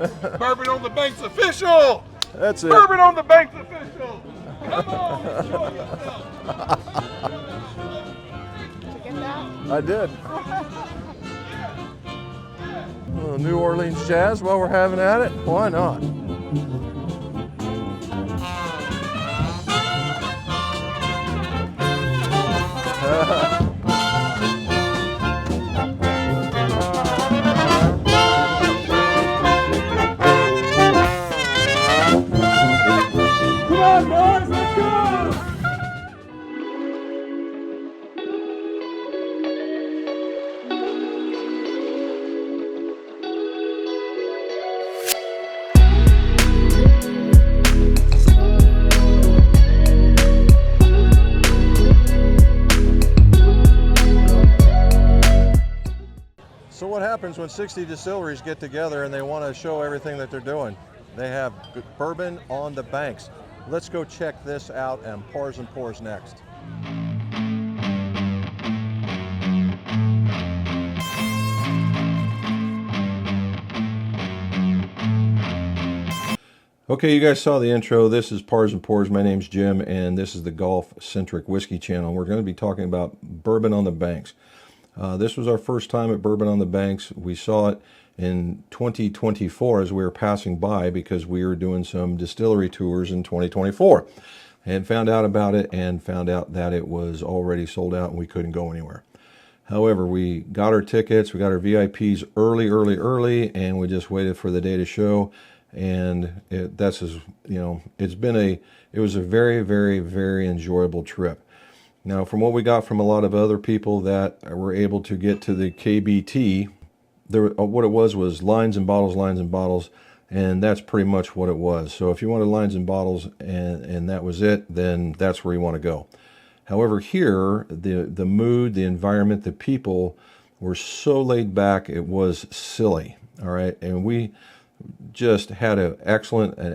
Bourbon on the Banks official. That's it. Bourbon on the Banks official. Come on, show yourself. Did you get that? I did. New Orleans jazz while we're having at it. Why not? Come on, boys, let's go. So what happens when 60 distilleries get together and they want to show everything that they're doing? They have bourbon on the banks. Let's go check this out and Pours and Pours next. Okay, you guys saw the intro. This is Pours and Pours. My name's Jim, and this is the Golf-Centric Whiskey Channel. We're going to be talking about bourbon on the banks. This was our first time at Bourbon on the Banks. We saw it in 2024 as we were passing by because we were doing some distillery tours in 2024 and found out about it and found out that it was already sold out and we couldn't go anywhere. However, we got our tickets, we got our VIPs early, and we just waited for the day to show. And it was a very, very, very enjoyable trip. Now, from what we got from a lot of other people that were able to get to the KBT, what it was lines and bottles, and that's pretty much what it was. So if you wanted lines and bottles and that was it, then that's where you want to go. However, here, the mood, the environment, the people were so laid back, it was silly, all right? And we just had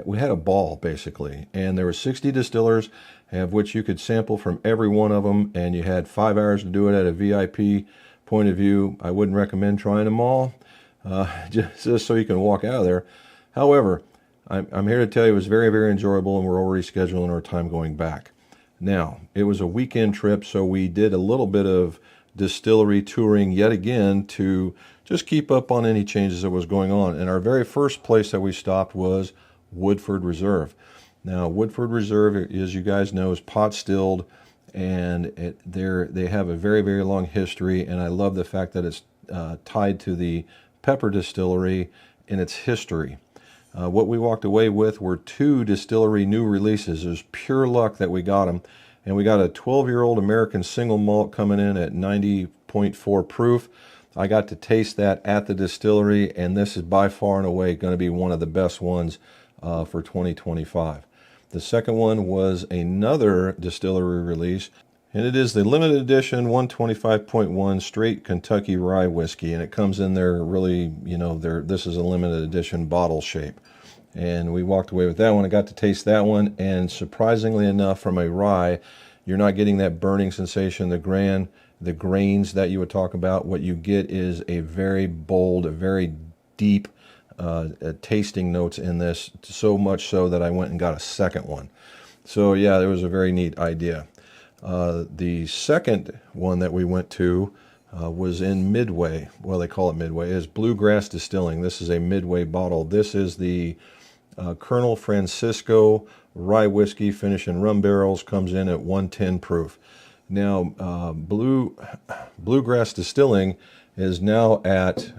we had a ball, basically. And there were 60 distillers, of which you could sample from every one of them, and you had 5 hours to do it at a VIP point of view. I wouldn't recommend trying them all, just so you can walk out of there. However, I'm here to tell you it was very, very enjoyable, and we're already scheduling our time going back. Now, it was a weekend trip, so we did a little bit of distillery touring yet again to just keep up on any changes that was going on. And our very first place that we stopped was Woodford Reserve. Now, Woodford Reserve, as you guys know, is pot stilled, and they have a very, very long history, and I love the fact that it's tied to the Pepper Distillery in its history. What we walked away with were 2 distillery new releases. It was pure luck that we got them, and we got a 12-year-old American single malt coming in at 90.4 proof. I got to taste that at the distillery, and this is by far and away going to be one of the best ones for 2025. The second one was another distillery release, and it is the limited edition 125.1 straight Kentucky rye whiskey, and it comes in there really, this is a limited edition bottle shape. And we walked away with that one. I got to taste that one, and surprisingly enough, from a rye, you're not getting that burning sensation, the grains that you would talk about. What you get is a very bold, a very deep tasting notes in this, so much so that I went and got a second one. So yeah, it was a very neat idea. The second one that we went to was in Midway. Well, they call it Midway. It's Bluegrass Distilling. This is a Midway bottle. This is the Colonel Francisco rye whiskey, finished in rum barrels, comes in at 110 proof. Now, Bluegrass Distilling is now at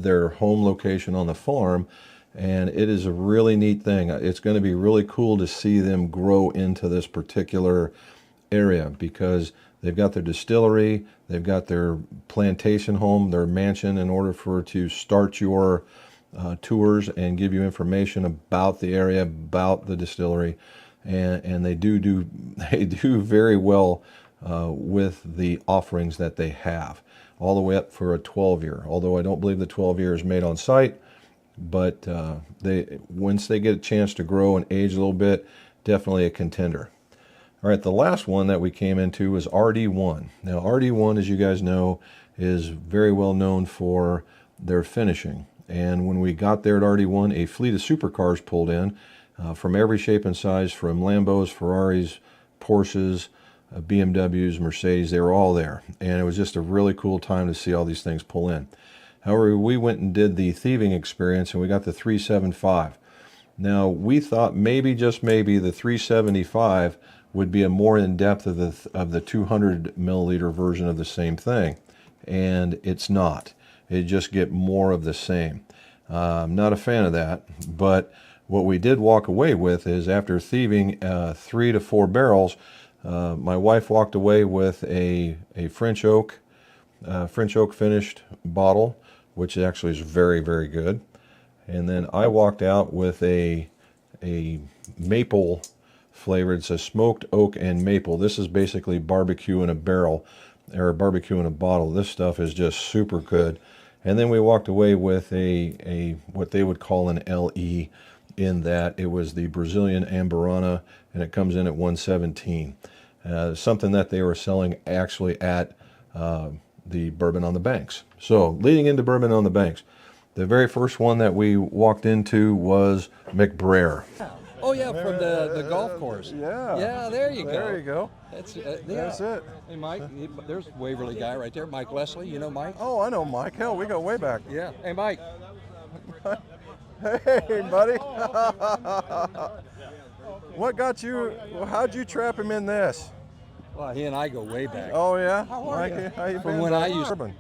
their home location on the farm, and it is a really neat thing. It's going to be really cool to see them grow into this particular area because they've got their distillery, they've got their plantation home, their mansion, in order to start your tours and give you information about the area, about the distillery, and they do very well with the offerings that they have, all the way up for a 12-year. Although I don't believe the 12-year is made on site, but once they get a chance to grow and age a little bit, definitely a contender. All right, the last one that we came into was RD1. Now, RD1, as you guys know, is very well known for their finishing. And when we got there at RD1, a fleet of supercars pulled in from every shape and size, from Lambos, Ferraris, Porsches, BMWs, Mercedes. They were all there. And it was just a really cool time to see all these things pull in. However, we went and did the thieving experience, and we got the 375. Now, we thought maybe, just maybe, the 375 would be a more in-depth of the 200 milliliter version of the same thing. And it's not. It just get more of the same. I'm not a fan of that, but what we did walk away with is, after thieving 3 to 4 barrels, my wife walked away with a French oak finished bottle, which actually is very, very good. And then I walked out with a maple flavor. It's a smoked oak and maple. This is basically barbecue in a barrel, or barbecue in a bottle. This stuff is just super good. And then we walked away with a what they would call an LE, in that it was the Brazilian Amburana, and it comes in at 117. Something that they were selling actually at the Bourbon on the Banks. So, leading into Bourbon on the Banks, the very first one that we walked into was McBrayer. Oh yeah, from the golf course. Yeah. Yeah, there you go. There you go. That's That's it. Hey Mike, there's Waverly guy right there. Mike Leslie, you know Mike? Oh, I know Mike. Hell, we go way back. Yeah. Hey Mike. Hey, buddy. What got you? How'd you trap him in this? Well, he and I go way back. Oh yeah. How are Mikey, you? how you From been? when I used. Bourbon.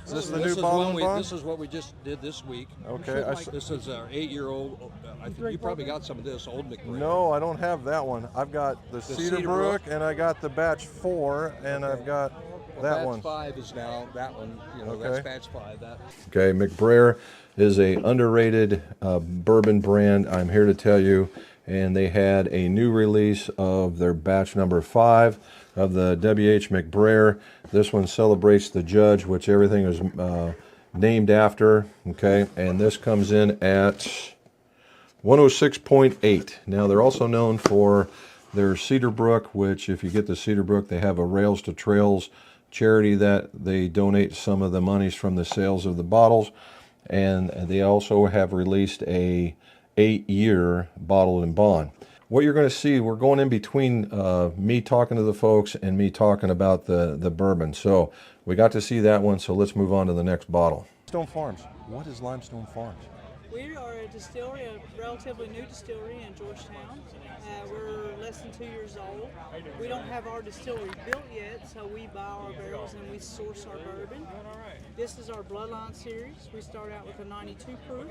Is this the This new is bottle one and we- bond? This is what we just did this week. Okay, This is our 8-year-old. I think you probably got some of this old McBrayer. No, I don't have that one. I've got the Cedar Brook, and I got the batch 4, and I've got that batch one. 5 is now that one. You know, Okay. that's batch 5. That. Okay, McBrayer is a underrated bourbon brand, I'm here to tell you. And they had a new release of their batch number 5 of the WH McBrayer. This one celebrates the Judge, which everything is named after. Okay, and this comes in at 106.8. Now, they're also known for their Cedar Brook, which, if you get the Cedar Brook, they have a Rails to Trails charity that they donate some of the monies from the sales of the bottles. And they also have released a 8-year bottled and bond. What you're going to see, we're going in between me talking to the folks and me talking about the bourbon. So we got to see that one, so let's move on to the next bottle. Limestone Farms. What is Limestone Farms? We are a distillery, a relatively new distillery in Georgetown. We're less than 2 years old. We don't have our distillery built yet, so we buy our barrels and we source our bourbon. This is our Bloodline series. We start out with a 92 proof,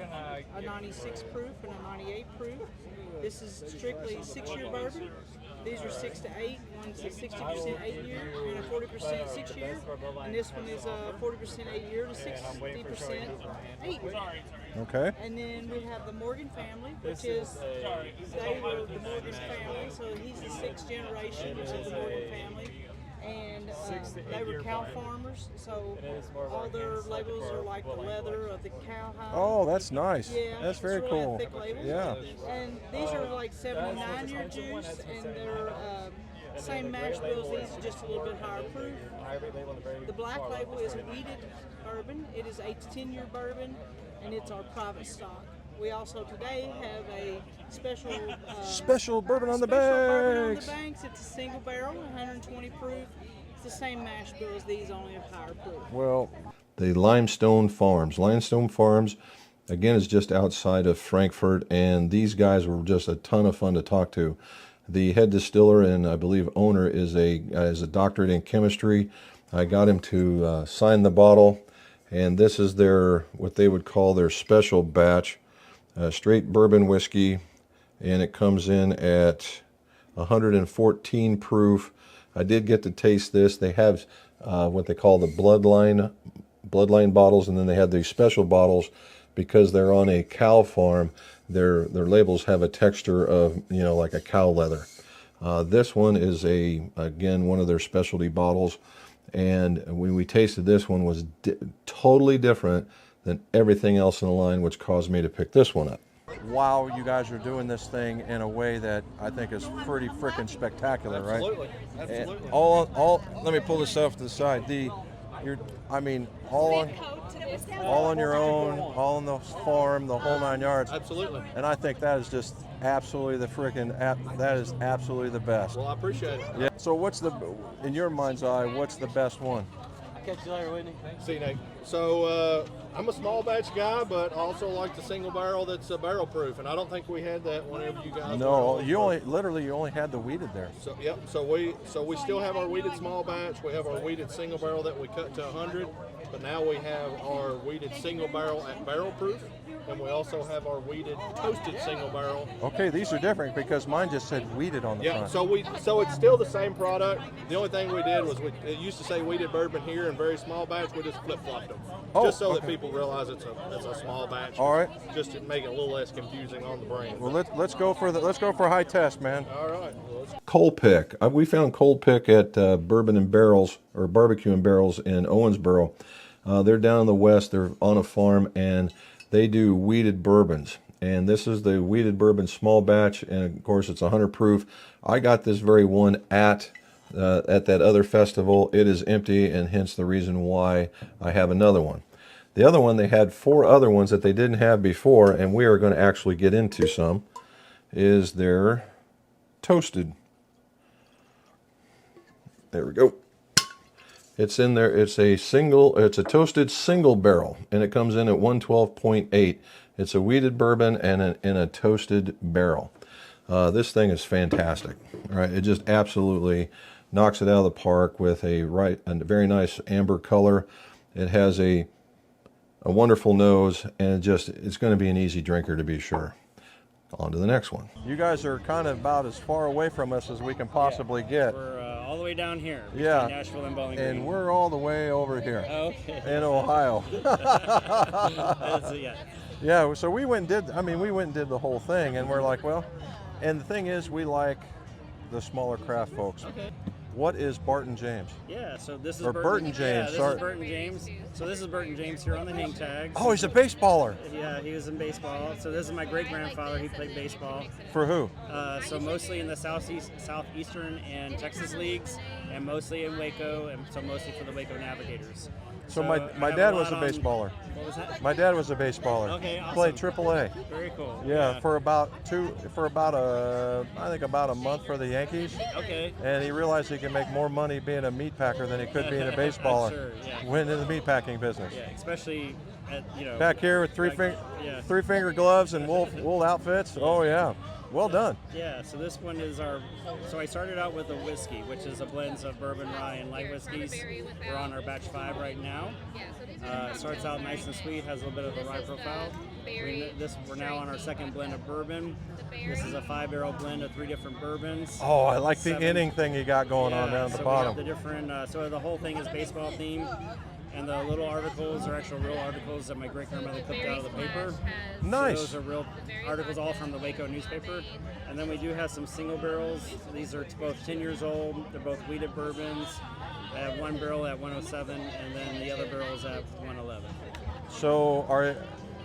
a 96 proof, and a 98 proof. This is strictly 6-year bourbon. These are 6 to 8. One's a 60% 8-year and a 40% 6-year. And this one is a 40% 8-year to 60% 8-year. Okay. And then we have the Morgan family, which is, they were the Morgan family, so he's the 6th generation of the Morgan family. And they were cow farmers, so all their labels are like the leather of the cowhide. Oh, that's nice. Yeah, That's very it's really a cool. thick label. Yeah. And these are like 79-year juice, and they're same mash bills. These are just a little bit higher proof. The black label is a wheated bourbon. It is 8 to 10-year bourbon, and it's our private stock. We also today have a special Special bourbon on the Bourbon on the banks. Banks. It's a single barrel, 120 proof. It's the same mash bill as these, only a higher proof. Well, The Limestone Farms. Limestone Farms, again, is just outside of Frankfort, and these guys were just a ton of fun to talk to. The head distiller and I believe owner is a doctorate in chemistry. I got him to sign the bottle, and this is their, what they would call their special batch, straight bourbon whiskey, and it comes in at 114 proof. I did get to taste this. They have what they call the bloodline bottles, and then they have these special bottles because they're on a cow farm. Their labels have a texture of, you know, like a cow leather. This one is again one of their specialty bottles, and when we tasted this one was totally different than everything else in the line, which caused me to pick this one up. wow, you guys are doing this thing in a way that I think is pretty freaking spectacular, right? Absolutely. And all. Let me pull this off to the side. I mean, all on your own, all on the farm, the whole 9 yards. Absolutely. And I think that is just absolutely that is absolutely the best. Well, I appreciate it. Yeah. So in your mind's eye, what's the best one? Catch you later, Whitney. See you, Nate. So I'm a small batch guy, but I also like the single barrel that's barrel proof, and I don't think we had that whenever you guys. No, you only had the weeded there. So yep. So we still have our weeded small batch. We have our weeded single barrel that we cut to 100, but now we have our weeded single barrel at barrel proof, and we also have our weeded toasted single barrel. Okay, these are different because mine just said weeded on the front. So it's still the same product. The only thing we did was it used to say weeded bourbon here in very small batch. We just flip flopped them, just so that people realize it's a small batch. All right. Just to make it a little less confusing on the brand. Well, let's go for high test, man. All right. Well, Cold pick. We found cold pick at Bourbon and Barrels, or Barbecue and Barrels in Owensboro. They're down in the west. They're on a farm, and they do weeded bourbons. And this is the weeded bourbon small batch, and of course it's 100 proof. I got this very one at that other festival. It is empty, and hence the reason why I have another one. The other one, they had 4 other ones that they didn't have before, and we are going to actually get into some, is their toasted. There we go. It's in there. It's a toasted single barrel, and it comes in at 112.8. It's a weeded bourbon and in a toasted barrel. This thing is fantastic. All right, it just absolutely knocks it out of the park with a very nice amber color. It has a wonderful nose, and it's going to be an easy drinker to be sure. On to the next one. You guys are kind of about as far away from us as we can possibly get. We're all the way down here. Yeah. Nashville and Bowling Green. And we're all the way over here. Okay. In Ohio. Yeah. Yeah, so we went and did the whole thing, and we're like, well, and the thing is, we like the smaller craft folks. Okay. What is Barton James? Yeah, so this is Burton James. Yeah, this sorry. is Burton James. So this is Burton James here on the hang tags. Oh, he's a baseballer. Yeah, he was in baseball. So this is my great-grandfather. He played baseball. For who? So mostly in the southeastern and Texas leagues, and mostly in Waco, and so mostly for the Waco Navigators. So I my have dad a was a lot on- baseballer. What was that? My dad was a baseballer. Okay, awesome. Played AAA. Very cool. Yeah, for about a month for the Yankees. Okay. And he realized he could make more money being a meat packer than he could being a baseballer. Sure, yeah. Went into the meat packing business. Yeah, especially at, Back here with three finger gloves and wool outfits. Oh yeah, well done. Yeah, so this one is so I started out with a whiskey, which is a blend of bourbon, rye, and light whiskeys. We're on our batch 5 right now. It starts out nice and sweet, has a little bit of a rye profile. We're now on our second blend of bourbon. This is a 5-barrel blend of 3 different bourbons. Oh, I like the inning thing you got going on down at the bottom. We have the different, so the whole thing is baseball themed. And the little articles are actual real articles that my great-grandmother clipped out of the paper. Nice. So those are real articles all from the Waco newspaper. And then we do have some single barrels. These are both 10 years old. They're both weeded bourbons. I have one barrel at 107, and then the other barrel is at 111. So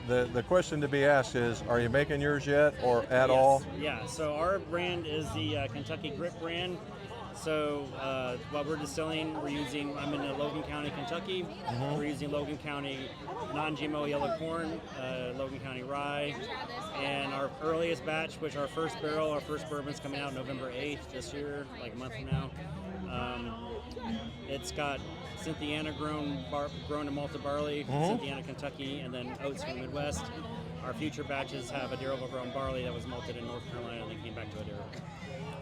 the question to be asked is, are you making yours yet or at all? Yeah, so our brand is the Kentucky Grip brand. So while we're distilling, I'm in Logan County, Kentucky. Mm-hmm. We're using Logan County non-GMO yellow corn, Logan County rye, and our earliest batch, which our first bourbon's coming out November 8th this year, like a month from now. It's got Cynthiana grown in malted barley, Cynthiana, Kentucky, and then oats from the Midwest. Our future batches have a Darrell grown barley that was malted in North Carolina and then came back to a Darrell.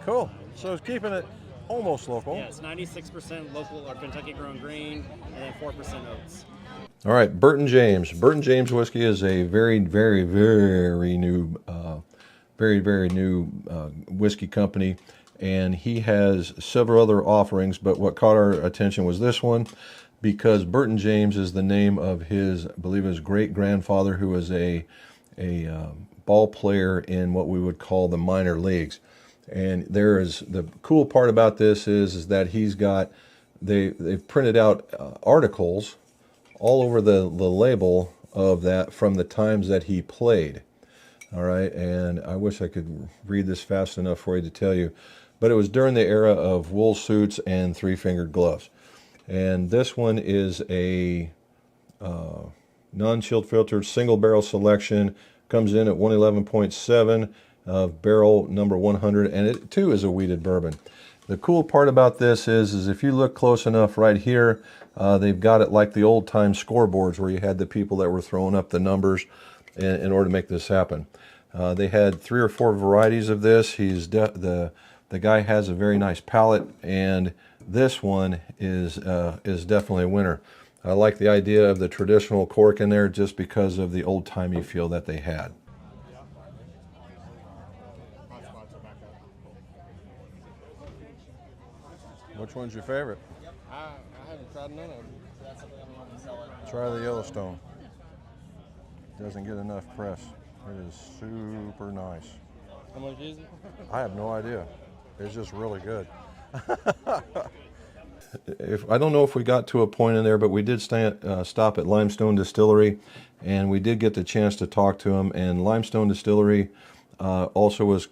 Cool. So it's keeping it almost local. Yeah, it's 96% local or Kentucky grown grain, and then 4% oats. All right, Burton James. Burton James whiskey is a very, very, very new, whiskey company, and he has several other offerings. But what caught our attention was this one, because Burton James is the name of his, I believe, his great grandfather, who was a ball player in what we would call the minor leagues. And there is the cool part about this is that he's got they've printed out articles all over the label of that from the times that he played. All right, and I wish I could read this fast enough for you to tell you, but it was during the era of wool suits and 3-fingered gloves. And this one is a non-chilled filtered single barrel selection. Comes in at 111.7 of barrel number 100, and it too is a wheated bourbon. The cool part about this is if you look close enough right here, they've got it like the old time scoreboards where you had the people that were throwing up the numbers in order to make this happen. They had 3 or 4 varieties of this. The guy has a very nice palate, and this one is definitely a winner. I like the idea of the traditional cork in there just because of the old-timey feel that they had. Which one's your favorite? I haven't tried none of them. Try the Yellowstone. Doesn't get enough press. It is super nice. How much is it? I have no idea. It's just really good. I don't know if we got to a point in there, but we did stop at Limestone Distillery, and we did get the chance to talk to them. And Limestone Distillery also was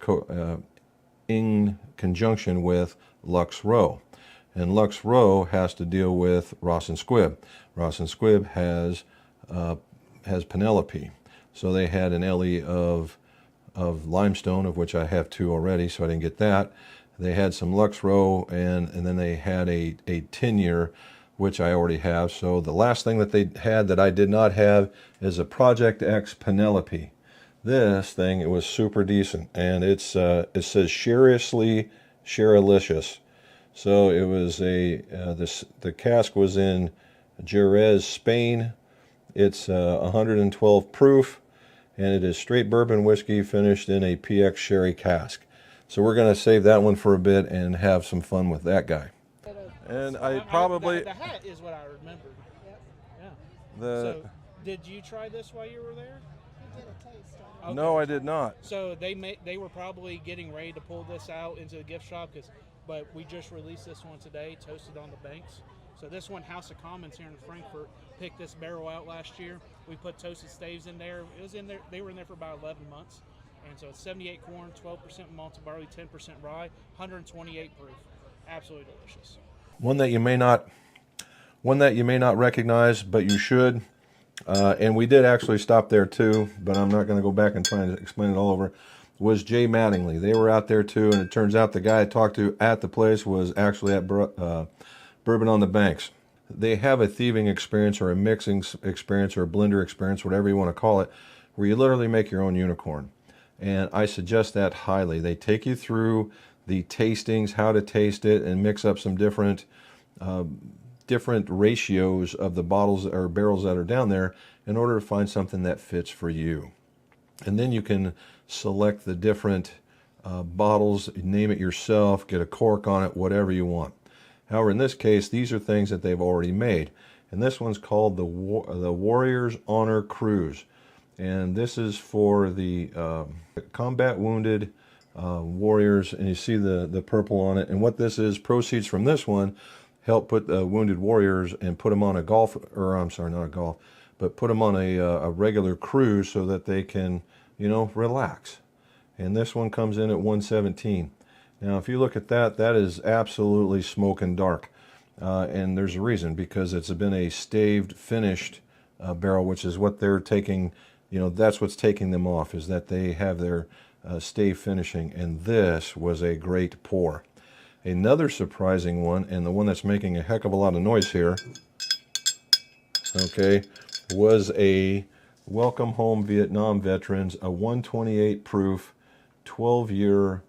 in conjunction with Lux Row. And Lux Row has to deal with Ross and Squibb. Ross and Squibb has Penelope. So they had an LE of Limestone, of which I have 2 already, so I didn't get that. They had some Lux Row, and then they had a 10-year, which I already have. So the last thing that they had that I did not have is a Project X Penelope. This thing, it was super decent, and it says Sherriously Sherralicious. So it was the cask was in Jerez, Spain. It's 112 proof, and it is straight bourbon whiskey finished in a PX sherry cask. So we're going to save that one for a bit and have some fun with that guy. And I probably the hat is what I remembered. Yep. Yeah. So did you try this while you were there? We did a taste of it. Okay. No, I did not. So they were probably getting ready to pull this out into the gift shop, but we just released this one today, toasted on the banks. So this one, House of Commons here in Frankfort, picked this barrel out last year. We put toasted staves in there. It was in there. They were in there for about 11 months, and so it's 78 corn, 12% malted barley, 10% rye, 128 proof. Absolutely delicious. One that you may not recognize, but you should. And we did actually stop there too, but I'm not going to go back and try and explain it all over. Was Jay Mattingly. They were out there too, and it turns out the guy I talked to at the place was actually at Bourbon on the Banks. They have a thieving experience or a mixing experience or a blender experience, whatever you want to call it, where you literally make your own unicorn. And I suggest that highly. They take you through the tastings, how to taste it, and mix up some different ratios of the bottles or barrels that are down there in order to find something that fits for you. And then you can select the different bottles, name it yourself, get a cork on it, whatever you want. However, in this case, these are things that they've already made. And this one's called the Warrior's Honor Cruise. And this is for the combat wounded warriors, and you see the purple on it. And what this is, proceeds from this one help put the wounded warriors and put them on put them on a regular cruise so that they can, relax. And this one comes in at 117. Now, if you look at that, that is absolutely smoking dark. And there's a reason, because it's been a staved, finished barrel, which is what they're taking, that's what's taking them off, is that they have their stave finishing. And this was a great pour. Another surprising one, and the one that's making a heck of a lot of noise here, okay, was a Welcome Home Vietnam Veterans, a 128 proof, 12-year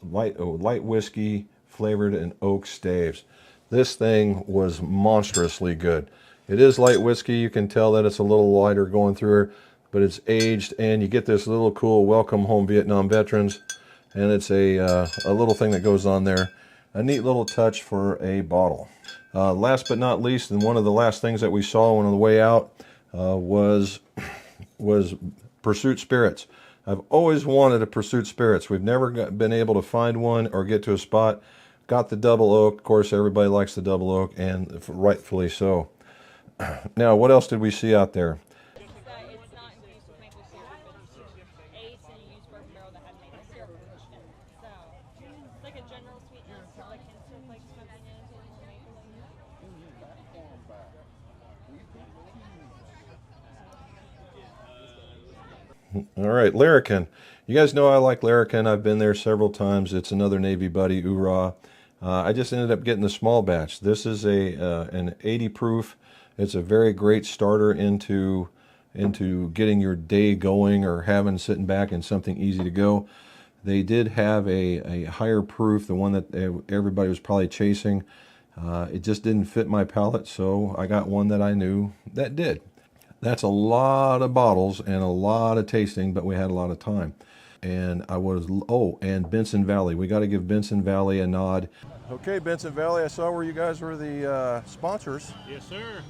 light whiskey flavored in oak staves. This thing was monstrously good. It is light whiskey. You can tell that it's a little lighter going through her, but it's aged, and you get this little cool Welcome Home Vietnam Veterans, and it's a little thing that goes on there. A neat little touch for a bottle. Last but not least, and one of the last things that we saw on the way out was Pursuit Spirits. I've always wanted a Pursuit Spirits. We've never been able to find one or get to a spot. Got the double oak. Of course, everybody likes the double oak, and rightfully so. Now, what else did we see out there? It's not infused with maple syrup, but it's aged in a used bourbon barrel that had maple syrup in it. So it's like a general sweetness, like hints of like smokiness or more maple. All right, Larrikin. You guys know I like Larrikin. I've been there several times. It's another Navy buddy, Oorah. I just ended up getting the small batch. This is an 80 proof. It's a very great starter into getting your day going or sitting back and something easy to go. They did have a higher proof, the one that everybody was probably chasing. It just didn't fit my palate, so I got one that I knew that did. That's a lot of bottles and a lot of tasting, but we had a lot of time. And and Benson Valley. We got to give Benson Valley a nod. Okay, Benson Valley, I saw where you guys were the sponsors. Yes, sir.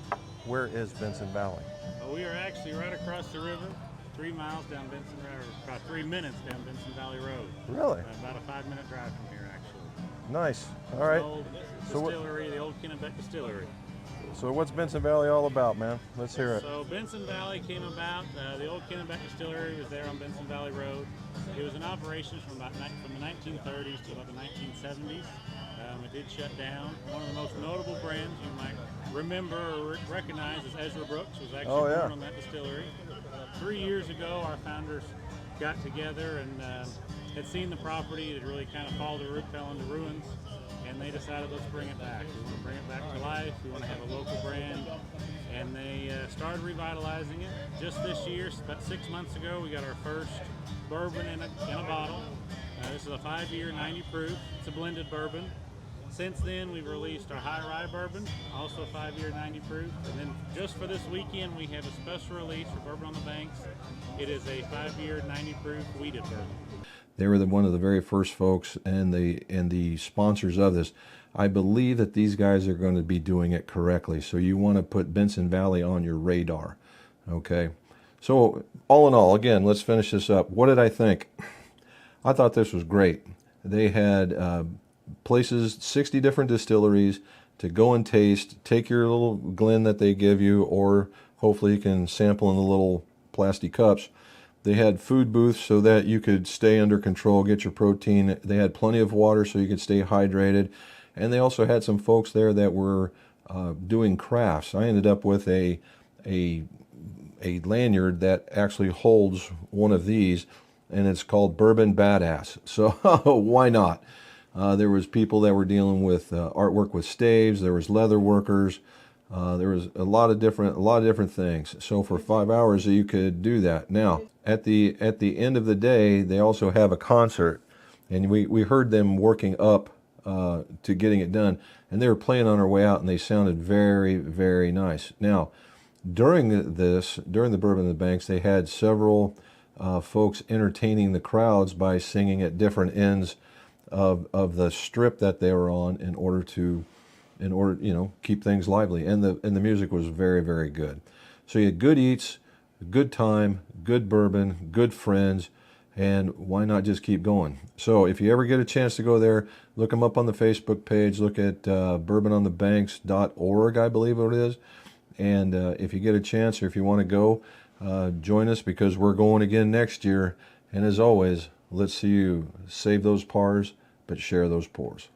Where is Benson Valley? Well, we are actually right across the river, 3 miles down Benson Road, about 3 minutes down Benson Valley Road. Really? About a 5-minute drive from here, actually. Nice. All right. The old distillery, the old Kennebec Distillery. So what's Benson Valley all about, man? Let's hear it. So Benson Valley came about, the old Kennebec Distillery was there on Benson Valley Road. It was in operation from the 1930s to about the 1970s. It did shut down. One of the most notable brands you might remember or recognize is Ezra Brooks was actually born on that distillery. 3 years ago, our founders got together and had seen the property. It really kind of fell into ruins. And they decided, let's bring it back. We want to bring it back to life. We want to have a local brand. And they started revitalizing it. Just this year, about 6 months ago, we got our first bourbon in a bottle. This is a 5-year, 90 proof. It's a blended bourbon. Since then, we've released our high rye bourbon, also 5-year, 90 proof. And then just for this weekend, we have a special release for Bourbon on the Banks. It is a 5-year, 90 proof wheated bourbon. They were one of the very first folks and the sponsors of this. I believe that these guys are going to be doing it correctly. So you want to put Benson Valley on your radar. Okay. So all in all, again, let's finish this up. What did I think? I thought this was great. They had places, 60 different distilleries to go and taste. Take your little Glen that they give you, or hopefully you can sample in the little plastic cups. They had food booths so that you could stay under control, get your protein. They had plenty of water so you could stay hydrated. And they also had some folks there that were doing crafts. I ended up with a lanyard that actually holds one of these, and it's called Bourbon Badass. So why not? There was people that were dealing with artwork with staves. There was leather workers. There was a lot of different things. So for 5 hours you could do that. Now at the end of the day, they also have a concert, and we heard them working up to getting it done, and they were playing on our way out, and they sounded very, very nice. Now during the Bourbon on the Banks, they had several folks entertaining the crowds by singing at different ends of the strip that they were on in order keep things lively, and the music was very, very good. So you had good eats, good time, good bourbon, good friends, and why not just keep going? So if you ever get a chance to go there, look them up on the Facebook page. Look at bourbononthebanks.org, I believe it is. And if you get a chance, or if you want to go, join us, because we're going again next year. And as always, let's see you save those pars, but share those pours.